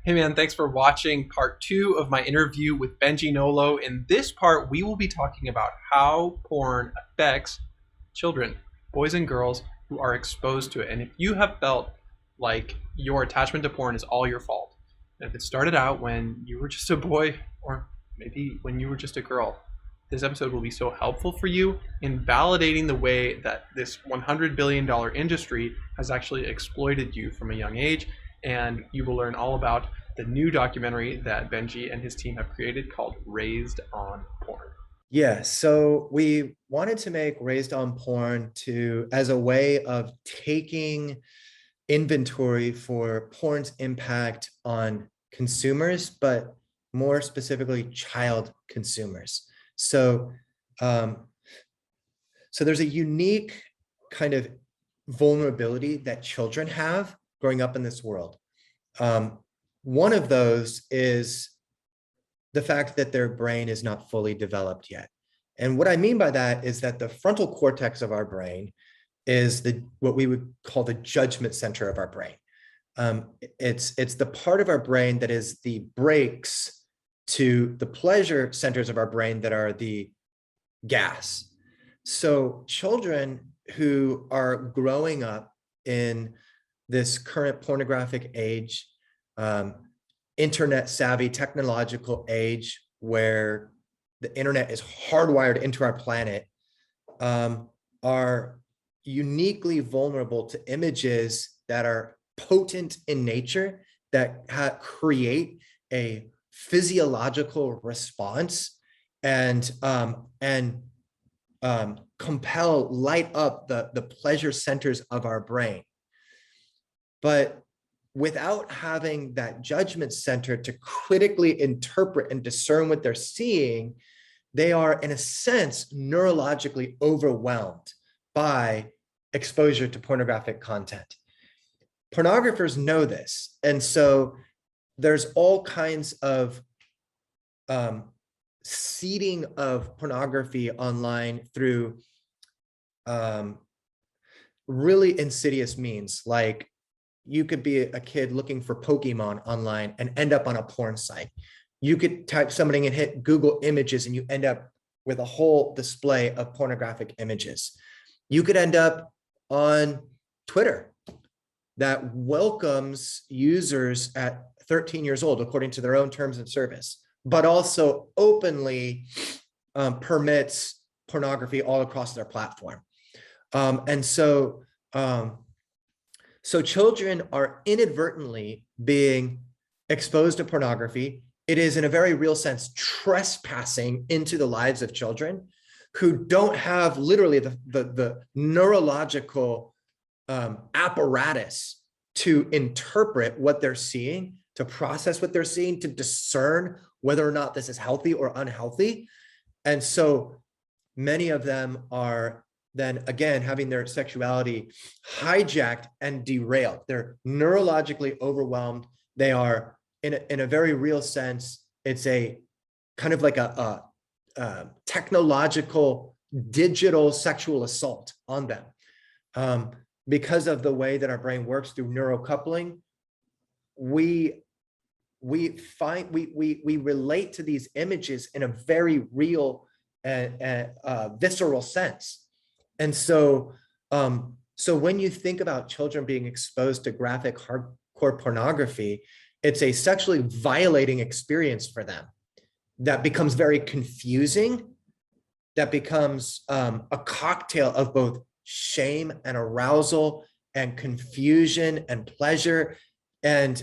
Hey man, thanks for watching part two of my interview with Benji Nolot. In this part, we will be talking about how porn affects children, boys and girls who are exposed to it. And if you have felt like your attachment to porn is all your fault, and if it started out when you were just a boy or maybe when you were just a girl, this episode will be so helpful for you in validating the way that this $100 billion industry has actually exploited you from a young age. And you will learn all about the new documentary that Benji and his team have created called Raised on Porn. Yeah, so we wanted to make Raised on Porn to as a way of taking inventory for porn's impact on consumers, but more specifically child consumers. So um, so there's a unique kind of vulnerability that children have growing up in this world. Um, One of those is the fact that their brain is not fully developed yet. And what I mean by that is that the frontal cortex of our brain is the what we would call the judgment center of our brain. It's the part of our brain that is the brakes to the pleasure centers of our brain that are the gas. So children who are growing up in this current pornographic age, um, internet savvy technological age where the internet is hardwired into our planet, are uniquely vulnerable to images that are potent in nature, that create a physiological response and compel, light up the pleasure centers of our brain. But without having that judgment center to critically interpret and discern what they're seeing, they are, in a sense, neurologically overwhelmed by exposure to pornographic content. Pornographers know this. And so there's all kinds of seeding of pornography online through really insidious means. Like, you could be a kid looking for Pokemon online and end up on a porn site. You could type something and hit Google Images and you end up with a whole display of pornographic images. You could end up on Twitter that welcomes users at 13 years old, according to their own terms of service, but also openly permits pornography all across their platform. So children are inadvertently being exposed to pornography. It is, in a very real sense, trespassing into the lives of children who don't have literally the neurological apparatus to interpret what they're seeing, to process what they're seeing, to discern whether or not this is healthy or unhealthy. And so many of them are then again having their sexuality hijacked and derailed. They're neurologically overwhelmed. They are, in a very real sense, it's a kind of like a technological digital sexual assault on them. Because of the way that our brain works through neurocoupling, we relate to these images in a very real and visceral sense. And so, so when you think about children being exposed to graphic hardcore pornography, it's a sexually violating experience for them that becomes very confusing, that becomes a cocktail of both shame and arousal and confusion and pleasure. And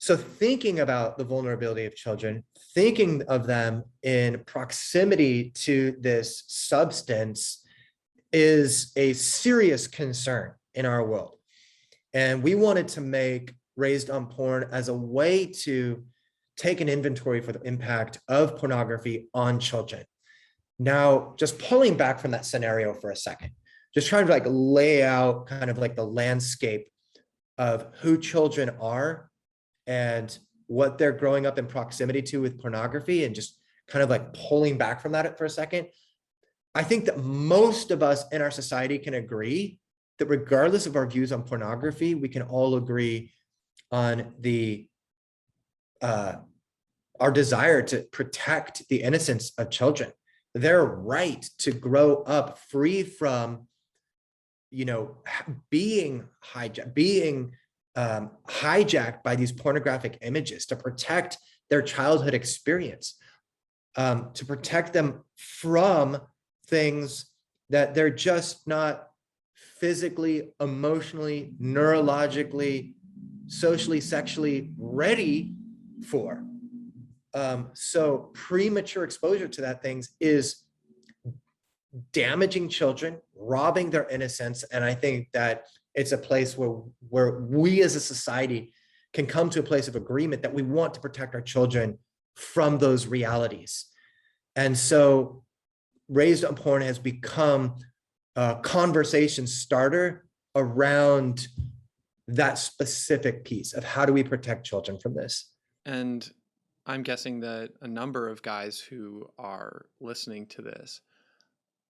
so thinking about the vulnerability of children, thinking of them in proximity to this substance is a serious concern in our world. And we wanted to make Raised on Porn as a way to take an inventory for the impact of pornography on children. Now, just pulling back from that scenario for a second, just trying to like lay out kind of like the landscape of who children are and what they're growing up in proximity to with pornography, and just kind of like pulling back from that for a second. I think that most of us in our society can agree that regardless of our views on pornography, we can all agree on the our desire to protect the innocence of children, their right to grow up free from, being hijacked by these pornographic images, to protect their childhood experience, to protect them from things that they're just not physically, emotionally, neurologically, socially, sexually ready for. So premature exposure to that things is damaging children, robbing their innocence. And I think that it's a place where we as a society can come to a place of agreement that we want to protect our children from those realities. And so Raised on Porn has become a conversation starter around that specific piece of how do we protect children from this. And I'm guessing that a number of guys who are listening to this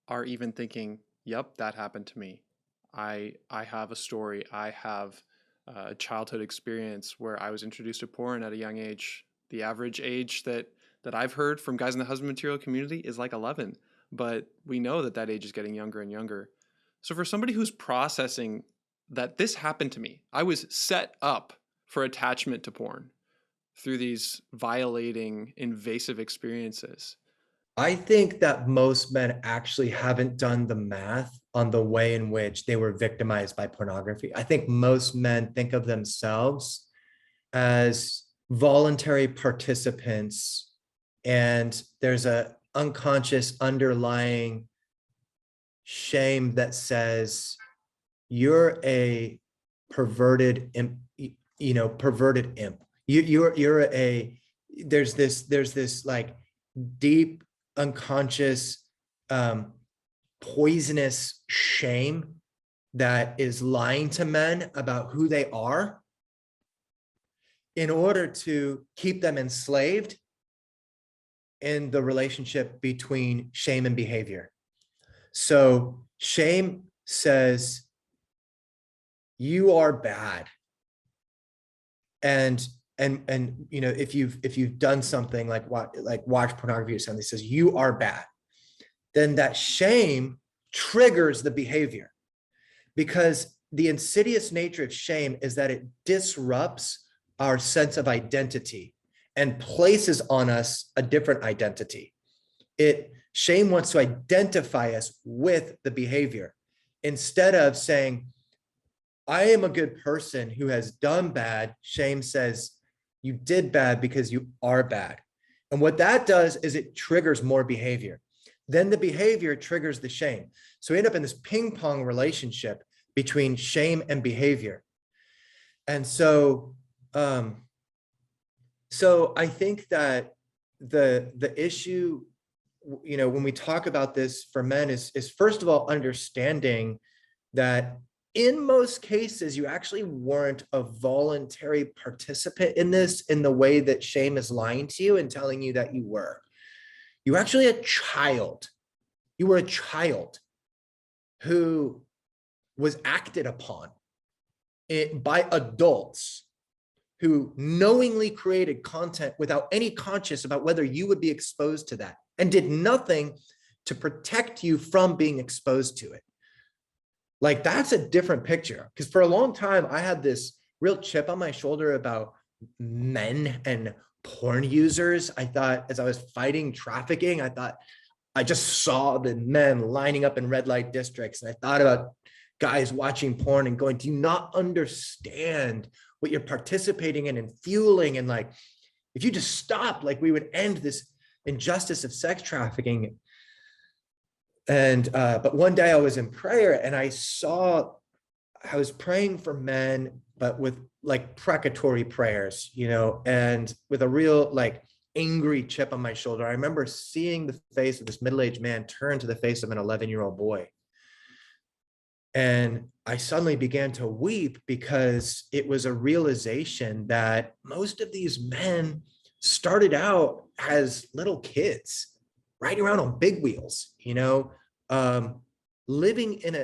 are even thinking, yep, that happened to me. I have a story. I have a childhood experience where I was introduced to porn at a young age. The average age that I've heard from guys in the husband material community is like 11, but we know that that age is getting younger and younger. So for somebody who's processing that this happened to me, I was set up for attachment to porn through these violating, invasive experiences. I think that most men actually haven't done the math on the way in which they were victimized by pornography. I think most men think of themselves as voluntary participants, and there's a unconscious underlying shame that says you're a perverted imp, perverted imp. There's this like deep unconscious poisonous shame that is lying to men about who they are in order to keep them enslaved in the relationship between shame and behavior. So shame says you are bad, and if you've done something like watch pornography or something that says you are bad, then that shame triggers the behavior, because the insidious nature of shame is that it disrupts our sense of identity and places on us a different identity. Shame wants to identify us with the behavior instead of saying, I am a good person who has done bad. Shame says you did bad because you are bad. And what that does is it triggers more behavior. Then the behavior triggers the shame. So we end up in this ping pong relationship between shame and behavior. And so, I think that the issue, when we talk about this for men is first of all, understanding that in most cases, you actually weren't a voluntary participant in this in the way that shame is lying to you and telling you that you were. You were actually a child. You were a child who was acted upon by adults who knowingly created content without any conscience about whether you would be exposed to that, and did nothing to protect you from being exposed to it. Like, that's a different picture, because for a long time, I had this real chip on my shoulder about men and porn users. I thought, as I was fighting trafficking, I just saw the men lining up in red light districts. And I thought about guys watching porn and going, do you not understand what you're participating in and fueling? And like, if you just stop, like, we would end this injustice of sex trafficking. And but one day I was in prayer and I was praying for men, but with like precatory prayers, and with a real like angry chip on my shoulder. I remember seeing the face of this middle-aged man turn to the face of an 11-year-old boy. And I suddenly began to weep, because it was a realization that most of these men started out as little kids riding around on big wheels, living in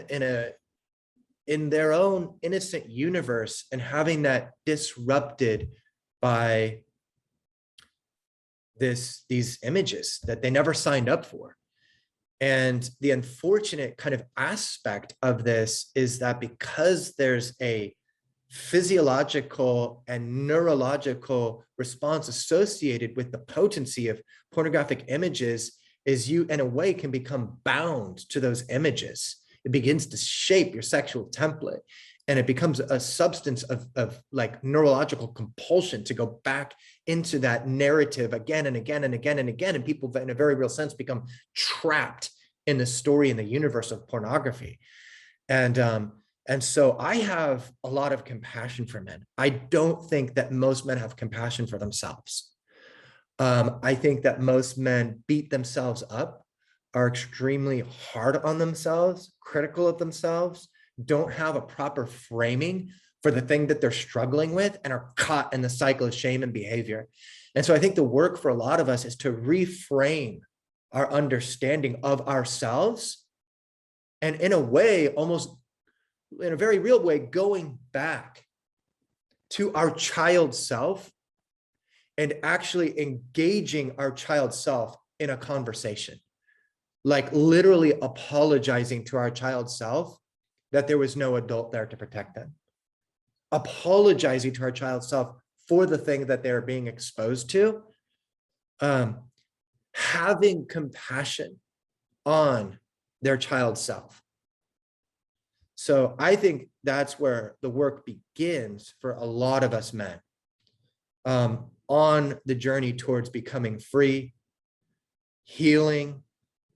in their own innocent universe and having that disrupted by these images that they never signed up for. And the unfortunate kind of aspect of this is that because there's a physiological and neurological response associated with the potency of pornographic images, is you in a way can become bound to those images. It begins to shape your sexual template, and it becomes a substance of like neurological compulsion to go back into that narrative again and again and again and again. And people in a very real sense become trapped in the story, in the universe of pornography. And so I have a lot of compassion for men. I don't think that most men have compassion for themselves. I think that most men beat themselves up, are extremely hard on themselves, critical of themselves, don't have a proper framing for the thing that they're struggling with, and are caught in the cycle of shame and behavior. And so I think the work for a lot of us is to reframe our understanding of ourselves, and in a way, almost in a very real way, going back to our child self and actually engaging our child self in a conversation, like literally apologizing to our child self that there was no adult there to protect them, apologizing to our child self for the thing that they're being exposed to, having compassion on their child self. So I think that's where the work begins for a lot of us men, on the journey towards becoming free, healing,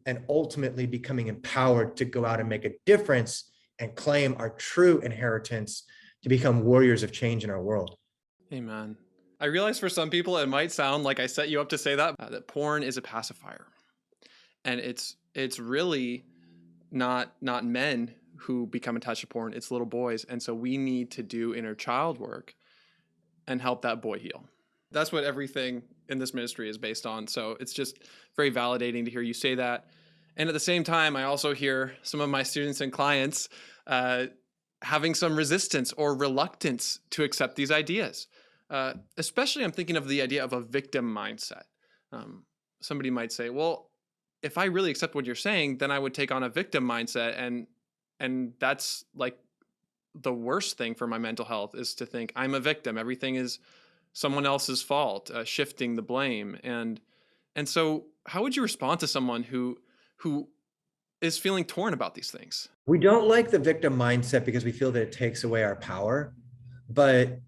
and ultimately becoming empowered to go out and make a difference and claim our true inheritance to become warriors of change in our world. Amen. I realize for some people it might sound like I set you up to say that porn is a pacifier, and it's really not men who become attached to porn, it's little boys. And so we need to do inner child work and help that boy heal. That's what everything in this ministry is based on. So it's just very validating to hear you say that. And at the same time, I also hear some of my students and clients having some resistance or reluctance to accept these ideas. Especially I'm thinking of the idea of a victim mindset. Somebody might say, well, if I really accept what you're saying, then I would take on a victim mindset, and that's like the worst thing for my mental health, is to think I'm a victim. Everything is someone else's fault, shifting the blame. And so how would you respond to someone who is feeling torn about these things? We don't like the victim mindset because we feel that it takes away our power. But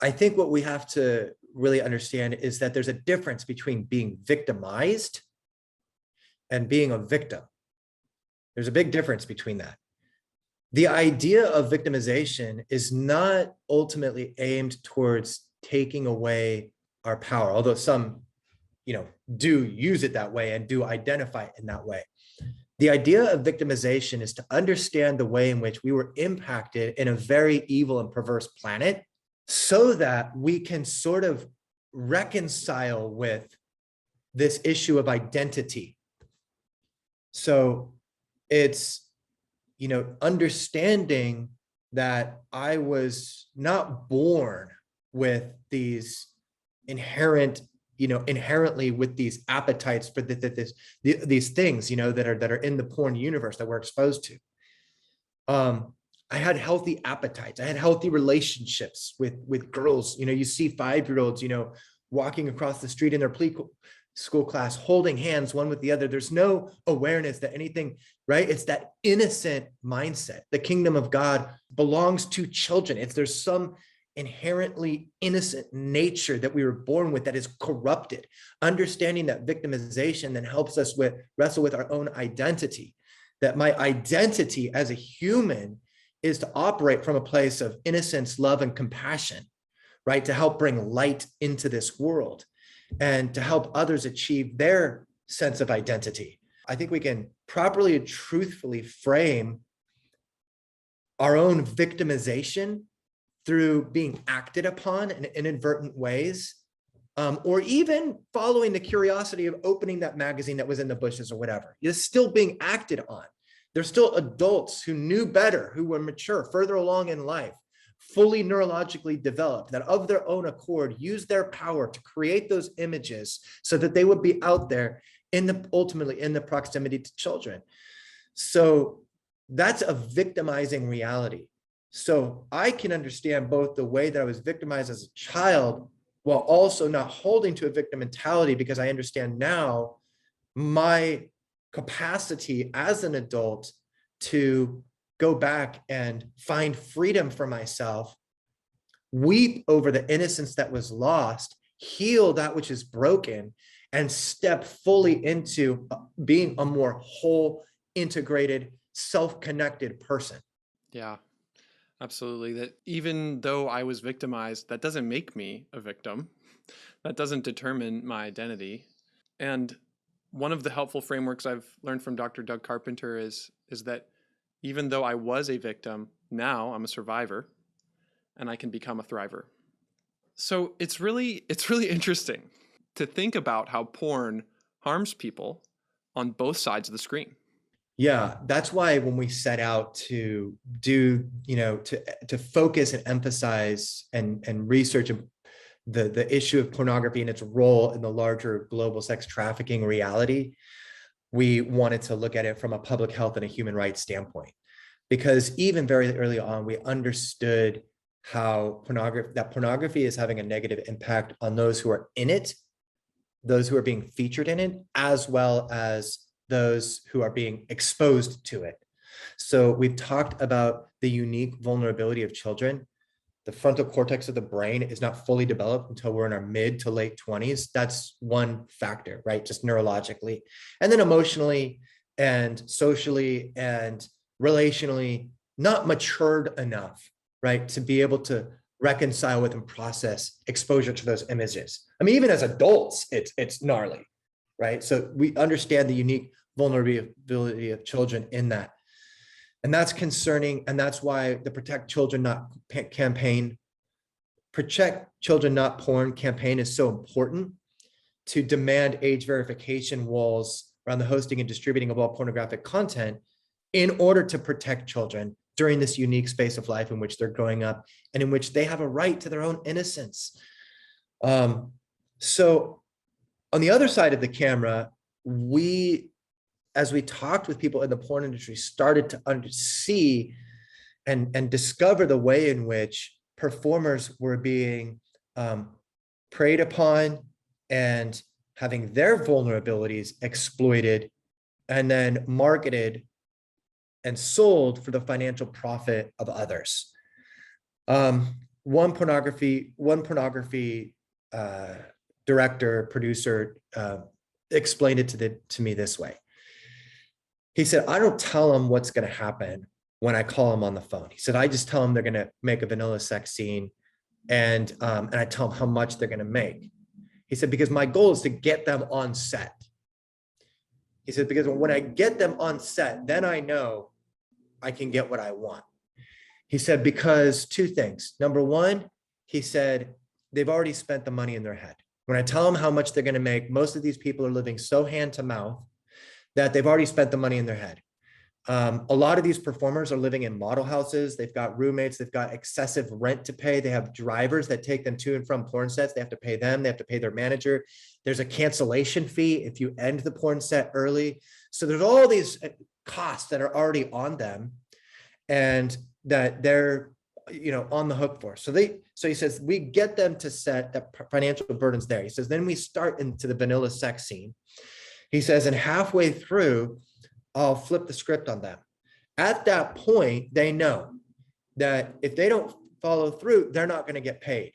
I think what we have to really understand is that there's a difference between being victimized and being a victim. There's a big difference between that. The idea of victimization is not ultimately aimed towards taking away our power, although some, do use it that way and do identify it in that way. The idea of victimization is to understand the way in which we were impacted in a very evil and perverse planet, so that we can sort of reconcile with this issue of identity. So it's, understanding that I was not born with these inherently with these appetites for these things, that are in the porn universe that we're exposed to. I had healthy appetites. I had healthy relationships with girls. You see 5-year-olds, walking across the street in their school class, holding hands one with the other. There's no awareness that anything, right? It's that innocent mindset. The kingdom of God belongs to children. There's some inherently innocent nature that we were born with that is corrupted. Understanding that victimization then helps us wrestle with our own identity, that my identity as a human is to operate from a place of innocence, love, and compassion, right? To help bring light into this world and to help others achieve their sense of identity. I think we can properly and truthfully frame our own victimization through being acted upon in inadvertent ways, or even following the curiosity of opening that magazine that was in the bushes or whatever. It's still being acted on. They're still adults who knew better, who were mature, further along in life, fully neurologically developed, that of their own accord used their power to create those images so that they would be out there ultimately in the proximity to children. So that's a victimizing reality. So I can understand both the way that I was victimized as a child while also not holding to a victim mentality, because I understand now my capacity as an adult to go back and find freedom for myself, weep over the innocence that was lost, heal that which is broken, and step fully into being a more whole, integrated, self-connected person. Yeah, absolutely. That even though I was victimized, that doesn't make me a victim. That doesn't determine my identity. And one of the helpful frameworks I've learned from Dr. Doug Carpenter is that even though I was a victim, now I'm a survivor and I can become a thriver. So it's really interesting to think about how porn harms people on both sides of the screen. Yeah, that's why when we set out to do, to focus and emphasize and research the issue of pornography and its role in the larger global sex trafficking reality, we wanted to look at it from a public health and a human rights standpoint. Because even very early on, we understood how pornography is having a negative impact on those who are in it, those who are being featured in it, as well as those who are being exposed to it. So we've talked about the unique vulnerability of children. The frontal cortex of the brain is not fully developed until we're in our mid to late 20s. That's one factor, right? Just neurologically. And then emotionally and socially and relationally, not matured enough, right? To be able to reconcile with and process exposure to those images. I mean, even as adults, it's gnarly, right? So we understand the unique vulnerability of children in that. And that's concerning. And that's why the Protect Children Not campaign, Protect Children Not Porn campaign is so important, to demand age verification walls around the hosting and distributing of all pornographic content in order to protect children during this unique space of life in which they're growing up and in which they have a right to their own innocence. So on the other side of the camera, as we talked with people in the porn industry, started to see and discover the way in which performers were being preyed upon and having their vulnerabilities exploited and then marketed and sold for the financial profit of others. One pornography director, producer explained it to me this way. He said, I don't tell them what's going to happen when I call them on the phone. He said, I just tell them they're going to make a vanilla sex scene and I tell them how much they're going to make. He said, because my goal is to get them on set. He said, because when I get them on set, then I know I can get what I want. He said, because two things. Number one, he said, they've already spent the money in their head. When I tell them how much they're going to make, most of these people are living so hand to mouth that they've already spent the money in their head. A lot of these performers are living in model houses. They've got roommates. They've got excessive rent to pay. They have drivers that take them to and from porn sets. They have to pay them. They have to pay their manager. There's a cancellation fee if you end the porn set early. So there's all these costs that are already on them and that they're on the hook for. So he says, we get them to set, that financial burden's there. He says, then we start into the vanilla sex scene. He says, and halfway through, I'll flip the script on them. At that point, they know that if they don't follow through, they're not going to get paid.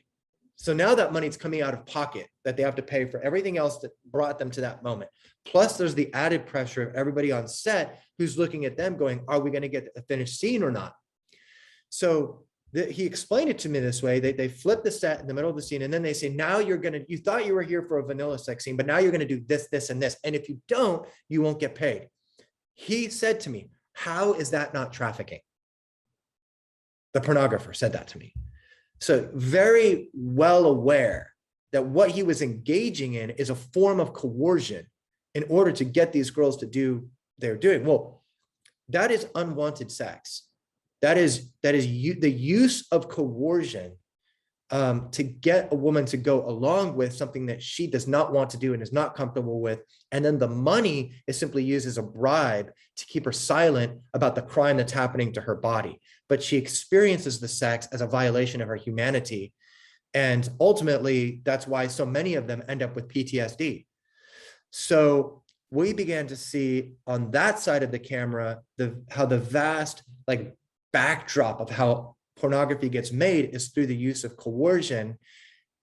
So now that money's coming out of pocket that they have to pay for everything else that brought them to that moment. Plus, there's the added pressure of everybody on set who's looking at them going, are we going to get a finished scene or not? So he explained it to me this way. They flip the set in the middle of the scene, and then they say, now you thought you were here for a vanilla sex scene, but now you're going to do this, this, and this. And if you don't, you won't get paid. He said to me, how is that not trafficking? The pornographer said that to me. So very well aware that what he was engaging in is a form of coercion in order to get these girls to do what they're doing. Well, that is unwanted sex. The use of coercion to get a woman to go along with something that she does not want to do and is not comfortable with. And then the money is simply used as a bribe to keep her silent about the crime that's happening to her body. But she experiences the sex as a violation of her humanity. And ultimately, that's why so many of them end up with PTSD. So we began to see on that side of the camera how the vast like backdrop of how pornography gets made is through the use of coercion,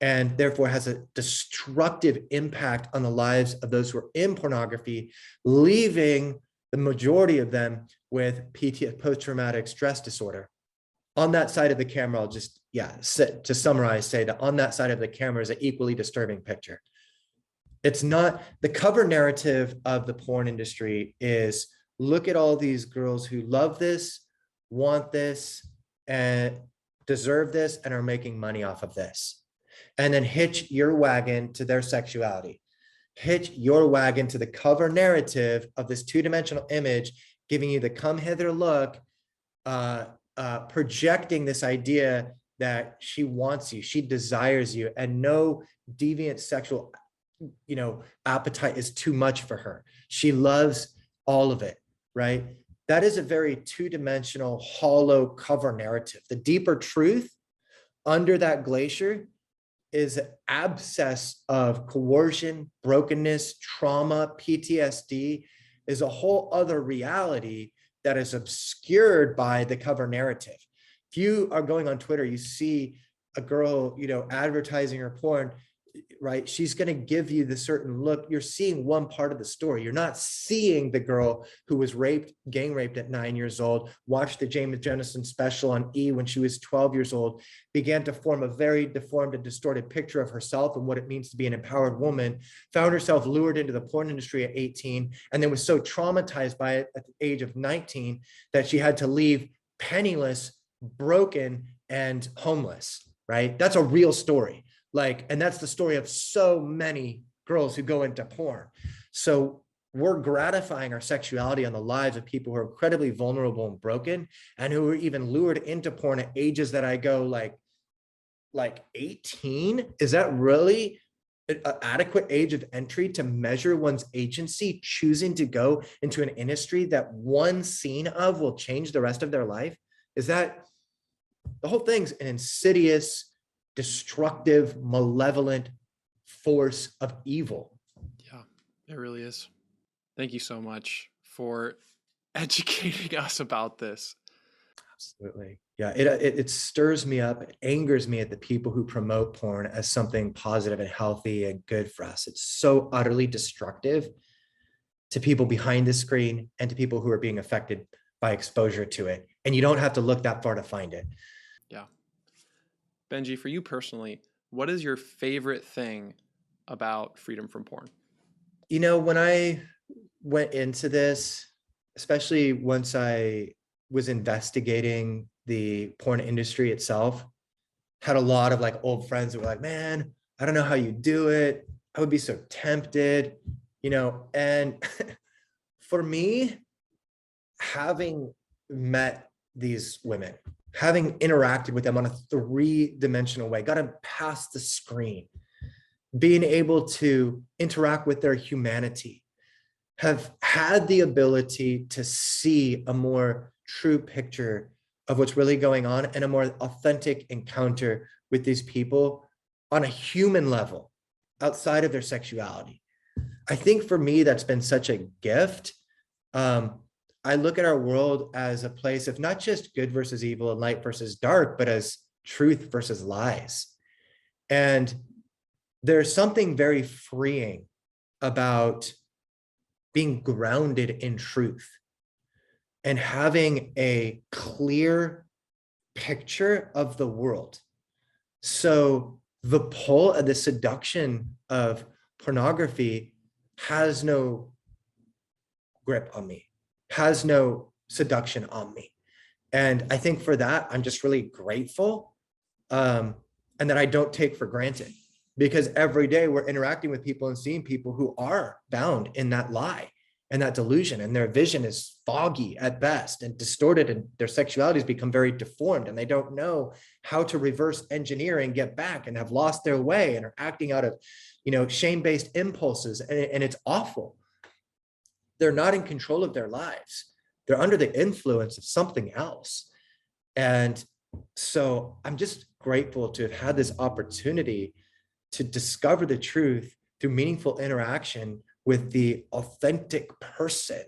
and therefore has a destructive impact on the lives of those who are in pornography, leaving the majority of them with PTSD, post-traumatic stress disorder. On that side of the camera, I'll just, to summarize, say that on that side of the camera is an equally disturbing picture. It's not, the cover narrative of the porn industry is, look at all these girls who love this, want this, and deserve this, and are making money off of this. And then hitch your wagon to their sexuality. Hitch your wagon to the cover narrative of this two-dimensional image, giving you the come hither look, projecting this idea that she wants you, she desires you, and no deviant sexual, appetite is too much for her. She loves all of it, right? That is a very two-dimensional, hollow cover narrative. The deeper truth under that glacier is an abscess of coercion, brokenness, trauma, PTSD, is a whole other reality that is obscured by the cover narrative. If you are going on Twitter, you see a girl, advertising her porn, right? She's going to give you the certain look. You're seeing one part of the story. You're not seeing the girl who was gang raped at 9 years old, watched the James Jennison special on E when she was 12 years old, began to form a very deformed and distorted picture of herself and what it means to be an empowered woman, found herself lured into the porn industry at 18, and then was so traumatized by it at the age of 19 that she had to leave penniless, broken, and homeless, right? That's a real story. And that's the story of so many girls who go into porn. So we're gratifying our sexuality on the lives of people who are incredibly vulnerable and broken, and who are even lured into porn at ages that I go like 18. Is that really an adequate age of entry to measure one's agency, choosing to go into an industry that one scene of will change the rest of their life? Is that, the whole thing's an insidious, destructive, malevolent force of evil. Yeah, it really is. Thank you so much for educating us about this. Absolutely. Yeah, it stirs me up. It angers me at the people who promote porn as something positive and healthy and good for us. It's so utterly destructive to people behind the screen and to people who are being affected by exposure to it. And you don't have to look that far to find it. Yeah. Benji, for you personally, what is your favorite thing about freedom from porn? When I went into this, especially once I was investigating the porn industry itself, had a lot of old friends that were like, man, I don't know how you do it. I would be so tempted, and for me, having met these women, having interacted with them on a three-dimensional way, got them past the screen, being able to interact with their humanity, have had the ability to see a more true picture of what's really going on and a more authentic encounter with these people on a human level outside of their sexuality. I think for me, that's been such a gift. I look at our world as a place of not just good versus evil and light versus dark, but as truth versus lies. And there's something very freeing about being grounded in truth and having a clear picture of the world. So the pull and the seduction of pornography has no grip on me, has no seduction on me. And I think for that, I'm just really grateful, and that I don't take for granted, because every day we're interacting with people and seeing people who are bound in that lie and that delusion, and their vision is foggy at best and distorted, and their sexualities become very deformed, and they don't know how to reverse engineer and get back, and have lost their way and are acting out of, shame-based impulses. And it's awful. They're not in control of their lives. They're under the influence of something else. And so I'm just grateful to have had this opportunity to discover the truth through meaningful interaction with the authentic person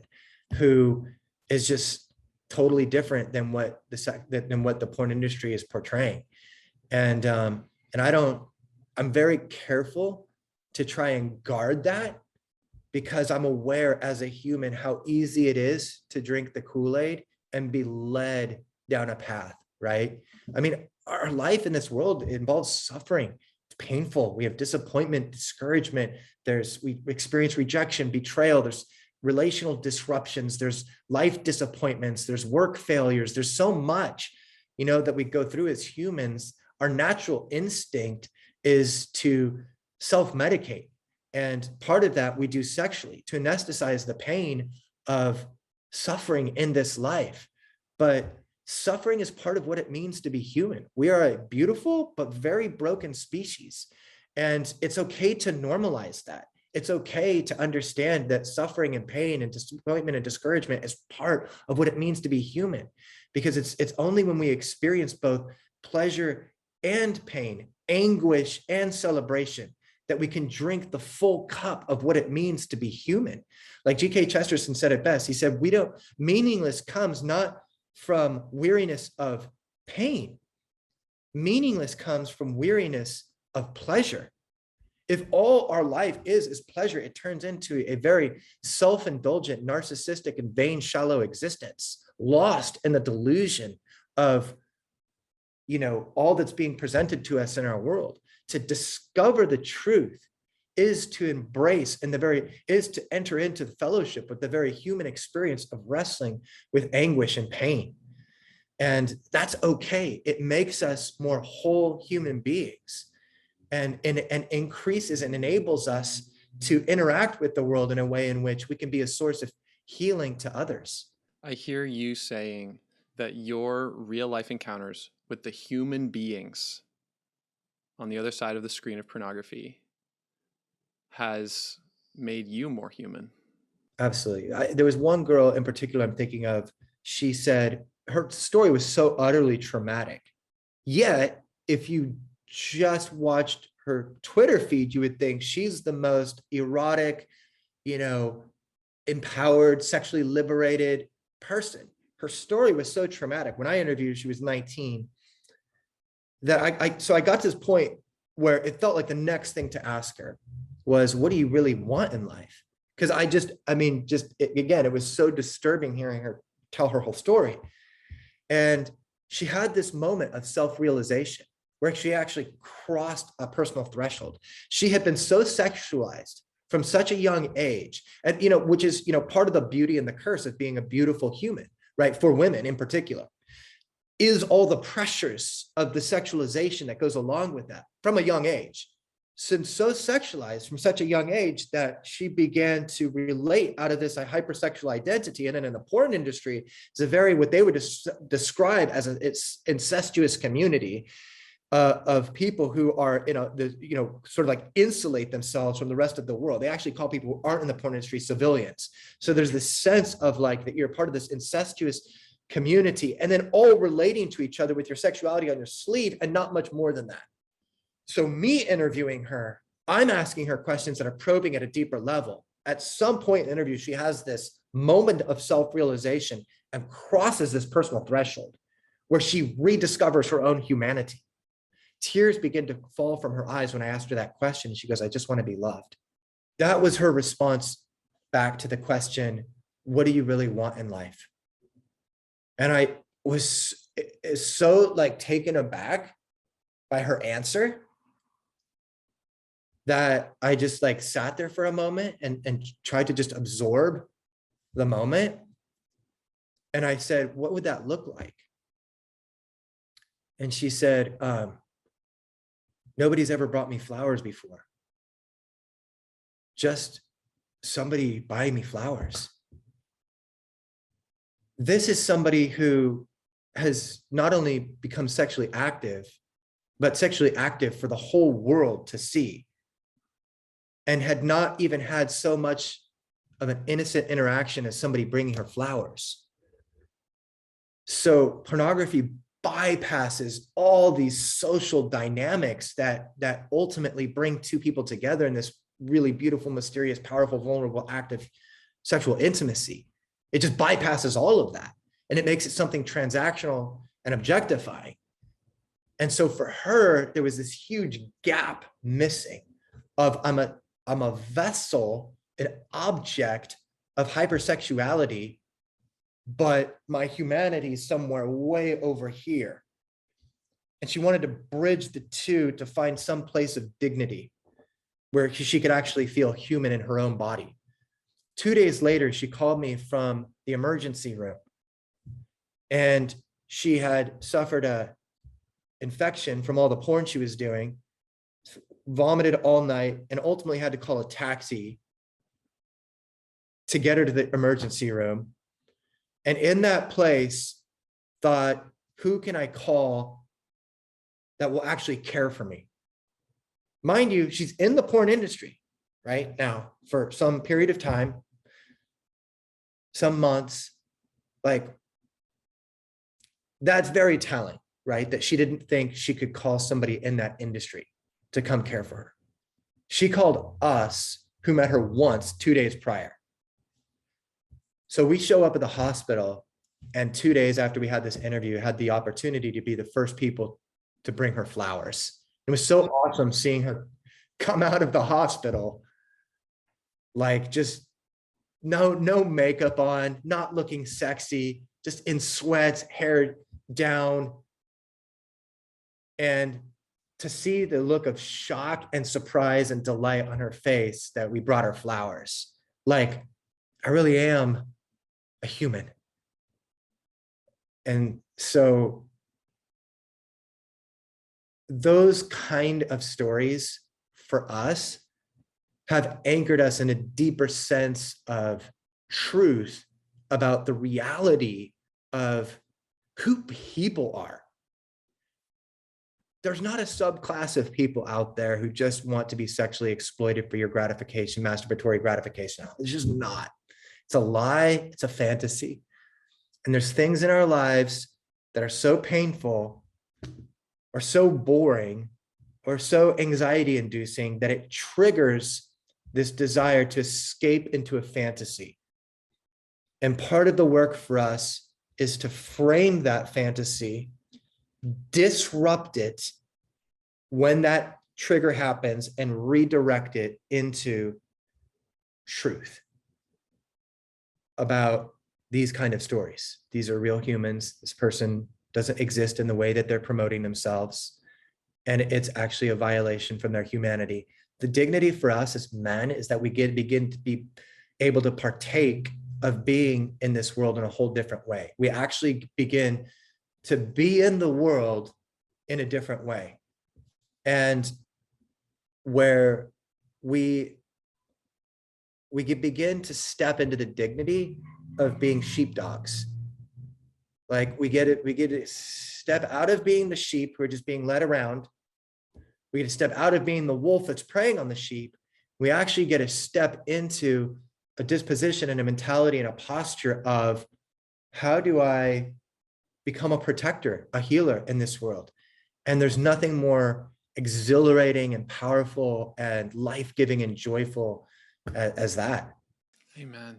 who is just totally different than what the porn industry is portraying. And I'm very careful to try and guard that, because I'm aware as a human how easy it is to drink the Kool-Aid and be led down a path, right? I mean, our life in this world involves suffering. It's painful. We have disappointment, discouragement. We experience rejection, betrayal. There's relational disruptions. There's life disappointments. There's work failures. There's so much, that we go through as humans. Our natural instinct is to self-medicate. And part of that we do sexually to anesthetize the pain of suffering in this life. But suffering is part of what it means to be human. We are a beautiful but very broken species. And it's okay to normalize that. It's okay to understand that suffering and pain and disappointment and discouragement is part of what it means to be human. Because it's only when we experience both pleasure and pain, anguish and celebration, that we can drink the full cup of what it means to be human. Like G.K. Chesterton said it best. He said, meaningless comes not from weariness of pain. Meaningless comes from weariness of pleasure. If all our life is pleasure, it turns into a very self-indulgent, narcissistic, and vain, shallow existence, lost in the delusion of, all that's being presented to us in our world. To discover the truth is to embrace is to enter into the fellowship with the very human experience of wrestling with anguish and pain. And that's okay. It makes us more whole human beings, and increases and enables us to interact with the world in a way in which we can be a source of healing to others. I hear you saying that your real life encounters with the human beings on the other side of the screen of pornography has made you more human. Absolutely. There was one girl in particular I'm thinking of. She said her story was so utterly traumatic. Yet, if you just watched her Twitter feed, you would think she's the most erotic, empowered, sexually liberated person. Her story was so traumatic. When I interviewed her, she was 19. That I got to this point where it felt like the next thing to ask her was, what do you really want in life? Because it was so disturbing hearing her tell her whole story. And she had this moment of self-realization where she actually crossed a personal threshold. She had been so sexualized from such a young age, and, which is, part of the beauty and the curse of being a beautiful human, right? For women in particular, is all the pressures of the sexualization that goes along with that from a young age. Since so sexualized from such a young age that she began to relate out of this hypersexual identity. And then in the porn industry, it's a very, what they would describe as its incestuous community of people who are, sort of like insulate themselves from the rest of the world. They actually call people who aren't in the porn industry civilians. So there's this sense of like that you're part of this incestuous community, and then all relating to each other with your sexuality on your sleeve, and not much more than that. So me interviewing her, I'm asking her questions that are probing at a deeper level. At some point in the interview, she has this moment of self-realization and crosses this personal threshold where she rediscovers her own humanity. Tears begin to fall from her eyes when I asked her that question. She goes, I just want to be loved. That was her response back to the question, what do you really want in life? And I was so taken aback by her answer that I just sat there for a moment and tried to just absorb the moment. And I said, what would that look like? And she said, nobody's ever brought me flowers before. Just somebody buying me flowers. this is somebody who has not only become sexually active, but sexually active for the whole world to see, and had not even had so much of an innocent interaction as somebody bringing her flowers. So pornography bypasses all these social dynamics that ultimately bring two people together in this really beautiful, mysterious, powerful, vulnerable act of sexual intimacy. It just bypasses all of that, and it makes it something transactional and objectifying. And so for her, there was this huge gap missing of I'm a vessel, an object of hypersexuality, but my humanity is somewhere way over here. And she wanted to bridge the two to find some place of dignity where she could actually feel human in her own body. 2 days later, she called me from the emergency room, and she had suffered a infection from all the porn she was doing, vomited all night, and ultimately had to call a taxi to get her to the emergency room. And in that place, thought, who can I call that will actually care for me? Mind you, she's in the porn industry right now for some period of time, some months. Like, that's very telling, right? That she didn't think she could call somebody in that industry to come care for her. She called us, who met her once 2 days prior. So we show up at the hospital, and 2 days after we had this interview, had the opportunity to be the first people to bring her flowers. It was so awesome seeing her come out of the hospital, like just no makeup on, not looking sexy, just in sweats, hair down. And to see the look of shock and surprise and delight on her face that we brought her flowers, like, I really am a human. And so those kind of stories for us have anchored us in a deeper sense of truth about the reality of who people are. There's not a subclass of people out there who just want to be sexually exploited for your gratification, masturbatory gratification. It's just not. It's a lie. It's a fantasy. And there's things in our lives that are so painful or so boring or so anxiety inducing that it triggers this desire to escape into a fantasy. And part of the work for us is to frame that fantasy, disrupt it when that trigger happens, and redirect it into truth about these kind of stories. These are real humans. This person doesn't exist in the way that they're promoting themselves, and it's actually a violation from their humanity. The dignity for us as men is that we begin to be able to partake of being in this world in a whole different way. We actually begin to be in the world in a different way, and where we begin to step into the dignity of being sheepdogs. Like, we get to step out of being the sheep who are just being led around. We get to step out of being the wolf that's preying on the sheep. We actually get to step into a disposition and a mentality and a posture of, how do I become a protector, a healer in this world? And there's nothing more exhilarating and powerful and life-giving and joyful as that. Amen.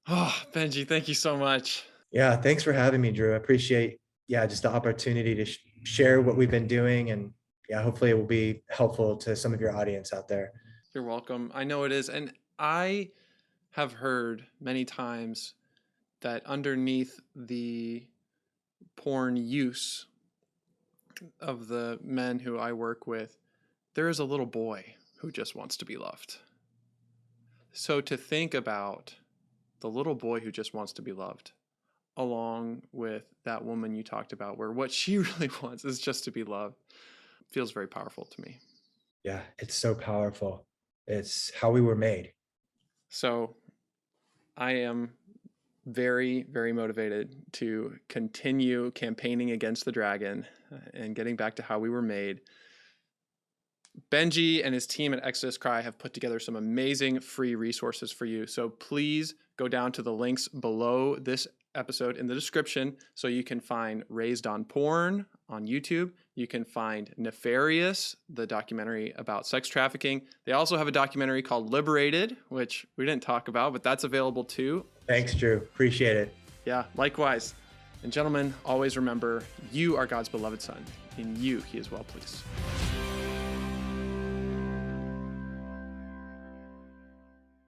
Oh, Benji, thank you so much. Yeah, thanks for having me, Drew. I appreciate, just the opportunity to share what we've been doing, and hopefully it will be helpful to some of your audience out there. You're welcome. I know it is. And I have heard many times that underneath the porn use of the men who I work with, there is a little boy who just wants to be loved. So to think about the little boy who just wants to be loved, along with that woman you talked about, where what she really wants is just to be loved, feels very powerful to me. Yeah, it's so powerful. It's how we were made. So I am very, very motivated to continue campaigning against the dragon and getting back to how we were made. Benji and his team at Exodus Cry have put together some amazing free resources for you. So please go down to the links below this episode in the description so you can find Raised on Porn on YouTube. You can find Nefarious, the documentary about sex trafficking. They also have a documentary called Liberated, which we didn't talk about, but that's available too. Thanks, Drew. Appreciate it. Yeah, likewise. And gentlemen, always remember, you are God's beloved son. In you, he is well pleased.